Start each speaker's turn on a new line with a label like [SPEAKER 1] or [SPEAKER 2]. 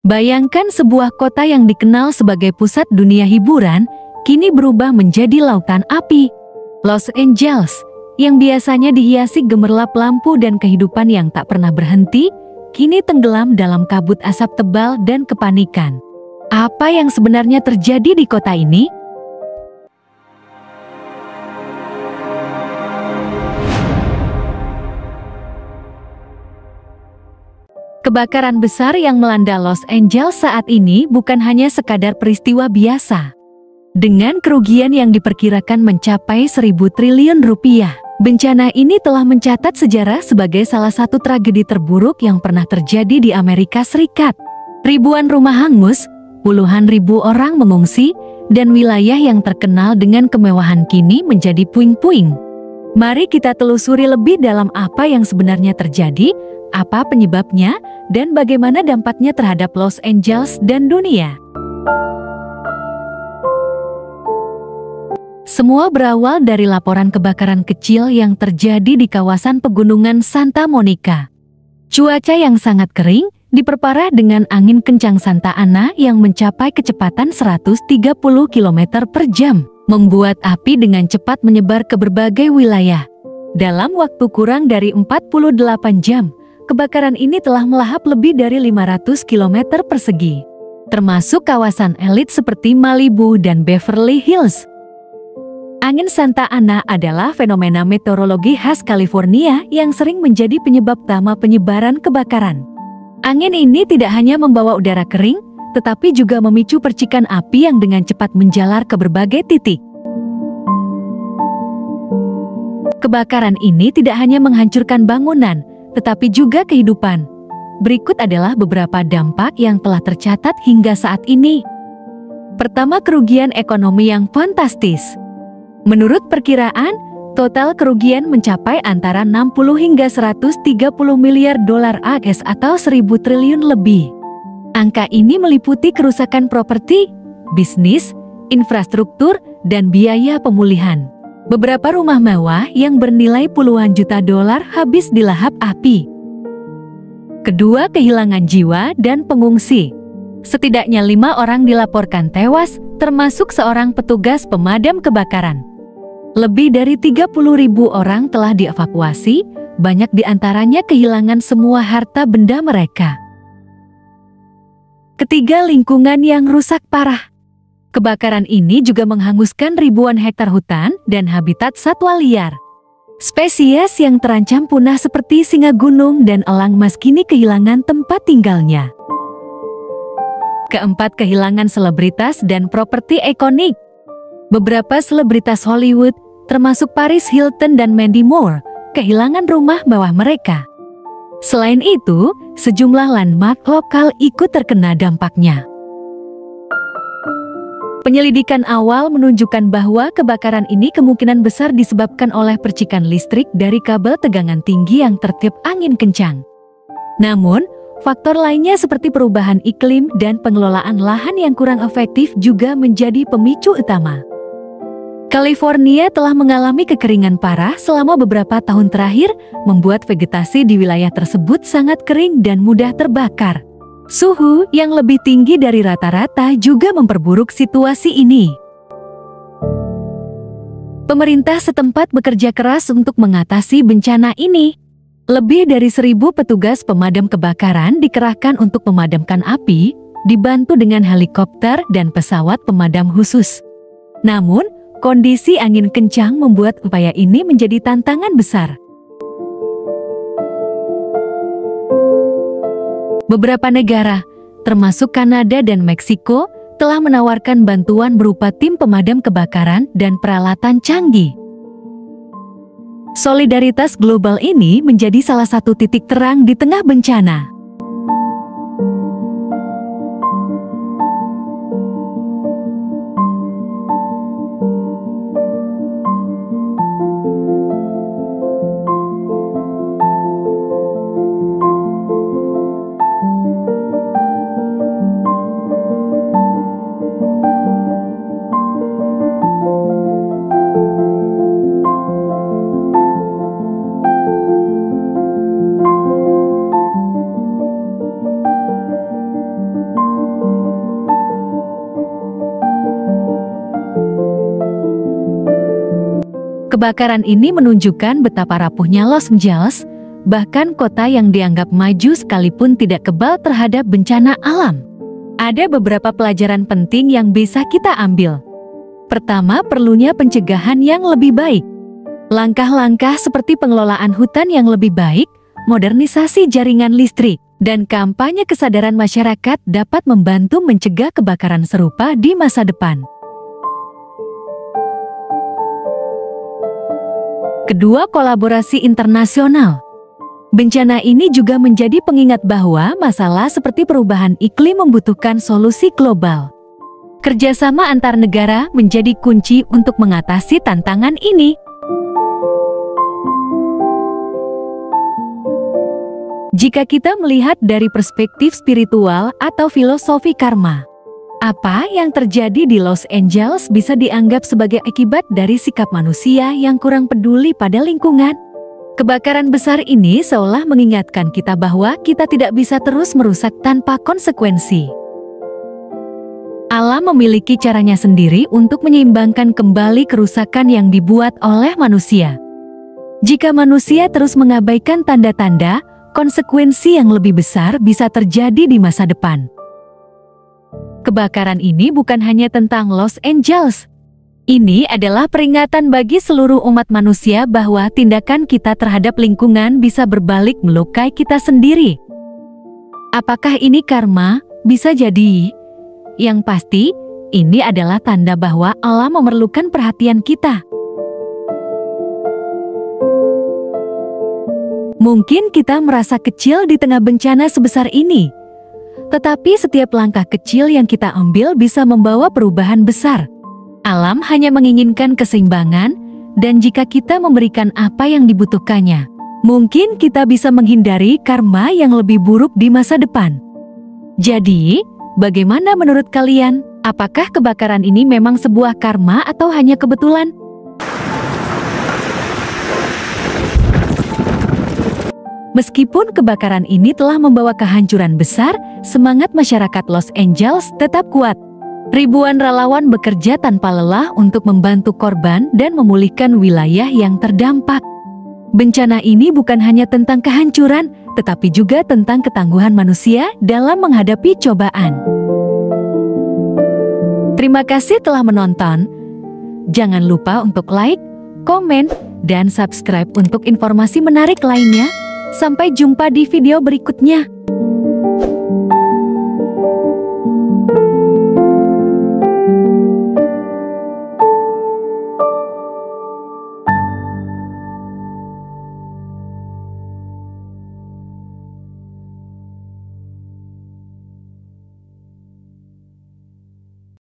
[SPEAKER 1] Bayangkan sebuah kota yang dikenal sebagai pusat dunia hiburan, kini berubah menjadi lautan api. Los Angeles, yang biasanya dihiasi gemerlap lampu dan kehidupan yang tak pernah berhenti, kini tenggelam dalam kabut asap tebal dan kepanikan. Apa yang sebenarnya terjadi di kota ini? Kebakaran besar yang melanda Los Angeles saat ini bukan hanya sekadar peristiwa biasa. Dengan kerugian yang diperkirakan mencapai 1.000 triliun rupiah, bencana ini telah mencatat sejarah sebagai salah satu tragedi terburuk yang pernah terjadi di Amerika Serikat. Ribuan rumah hangus, puluhan ribu orang mengungsi, dan wilayah yang terkenal dengan kemewahan kini menjadi puing-puing. Mari kita telusuri lebih dalam apa yang sebenarnya terjadi, apa penyebabnya, dan bagaimana dampaknya terhadap Los Angeles dan dunia. Semua berawal dari laporan kebakaran kecil yang terjadi di kawasan pegunungan Santa Monica. Cuaca yang sangat kering, diperparah dengan angin kencang Santa Ana yang mencapai kecepatan 130 km per jam, membuat api dengan cepat menyebar ke berbagai wilayah. Dalam waktu kurang dari 48 jam, kebakaran ini telah melahap lebih dari 500 km persegi, termasuk kawasan elit seperti Malibu dan Beverly Hills. Angin Santa Ana adalah fenomena meteorologi khas California yang sering menjadi penyebab utama penyebaran kebakaran. Angin ini tidak hanya membawa udara kering, tetapi juga memicu percikan api yang dengan cepat menjalar ke berbagai titik. Kebakaran ini tidak hanya menghancurkan bangunan, tetapi juga kehidupan. Berikut adalah beberapa dampak yang telah tercatat hingga saat ini. Pertama, kerugian ekonomi yang fantastis. Menurut perkiraan, total kerugian mencapai antara 60 hingga 130 miliar dolar AS atau 1.000 triliun lebih. Angka ini meliputi kerusakan properti, bisnis, infrastruktur, dan biaya pemulihan. Beberapa rumah mewah yang bernilai puluhan juta dolar habis dilahap api. Kedua, kehilangan jiwa dan pengungsi. Setidaknya 5 orang dilaporkan tewas, termasuk seorang petugas pemadam kebakaran. Lebih dari 30.000 orang telah dievakuasi, banyak di antaranya kehilangan semua harta benda mereka. Ketiga, lingkungan yang rusak parah. Kebakaran ini juga menghanguskan ribuan hektar hutan dan habitat satwa liar. Spesies yang terancam punah seperti singa gunung dan elang mas kini kehilangan tempat tinggalnya. Keempat, kehilangan selebritas dan properti ikonik. Beberapa selebritas Hollywood, termasuk Paris Hilton dan Mandy Moore, kehilangan rumah mewah mereka. Selain itu, sejumlah landmark lokal ikut terkena dampaknya. Penyelidikan awal menunjukkan bahwa kebakaran ini kemungkinan besar disebabkan oleh percikan listrik dari kabel tegangan tinggi yang tertiup angin kencang. Namun, faktor lainnya seperti perubahan iklim dan pengelolaan lahan yang kurang efektif juga menjadi pemicu utama. California telah mengalami kekeringan parah selama beberapa tahun terakhir, membuat vegetasi di wilayah tersebut sangat kering dan mudah terbakar. Suhu yang lebih tinggi dari rata-rata juga memperburuk situasi ini. Pemerintah setempat bekerja keras untuk mengatasi bencana ini. Lebih dari 1.000 petugas pemadam kebakaran dikerahkan untuk memadamkan api, dibantu dengan helikopter dan pesawat pemadam khusus. Namun, kondisi angin kencang membuat upaya ini menjadi tantangan besar. Beberapa negara, termasuk Kanada dan Meksiko, telah menawarkan bantuan berupa tim pemadam kebakaran dan peralatan canggih. Solidaritas global ini menjadi salah satu titik terang di tengah bencana. Kebakaran ini menunjukkan betapa rapuhnya Los Angeles, bahkan kota yang dianggap maju sekalipun tidak kebal terhadap bencana alam. Ada beberapa pelajaran penting yang bisa kita ambil. Pertama, perlunya pencegahan yang lebih baik. Langkah-langkah seperti pengelolaan hutan yang lebih baik, modernisasi jaringan listrik, dan kampanye kesadaran masyarakat dapat membantu mencegah kebakaran serupa di masa depan. Kedua, kolaborasi internasional. Bencana ini juga menjadi pengingat bahwa masalah seperti perubahan iklim membutuhkan solusi global. Kerjasama antar negara menjadi kunci untuk mengatasi tantangan ini. Jika kita melihat dari perspektif spiritual atau filosofi karma, apa yang terjadi di Los Angeles bisa dianggap sebagai akibat dari sikap manusia yang kurang peduli pada lingkungan. Kebakaran besar ini seolah mengingatkan kita bahwa kita tidak bisa terus merusak tanpa konsekuensi. Alam memiliki caranya sendiri untuk menyeimbangkan kembali kerusakan yang dibuat oleh manusia. Jika manusia terus mengabaikan tanda-tanda, konsekuensi yang lebih besar bisa terjadi di masa depan. Kebakaran ini bukan hanya tentang Los Angeles. Ini adalah peringatan bagi seluruh umat manusia bahwa tindakan kita terhadap lingkungan bisa berbalik melukai kita sendiri. Apakah ini karma? Bisa jadi. Yang pasti, ini adalah tanda bahwa Allah memerlukan perhatian kita. Mungkin kita merasa kecil di tengah bencana sebesar ini. Tetapi setiap langkah kecil yang kita ambil bisa membawa perubahan besar. Alam hanya menginginkan keseimbangan, dan jika kita memberikan apa yang dibutuhkannya, mungkin kita bisa menghindari karma yang lebih buruk di masa depan. Jadi, bagaimana menurut kalian? Apakah kebakaran ini memang sebuah karma atau hanya kebetulan? Meskipun kebakaran ini telah membawa kehancuran besar, semangat masyarakat Los Angeles tetap kuat. Ribuan relawan bekerja tanpa lelah untuk membantu korban dan memulihkan wilayah yang terdampak. Bencana ini bukan hanya tentang kehancuran, tetapi juga tentang ketangguhan manusia dalam menghadapi cobaan. Terima kasih telah menonton. Jangan lupa untuk like, komen, dan subscribe untuk informasi menarik lainnya. Sampai jumpa di video berikutnya.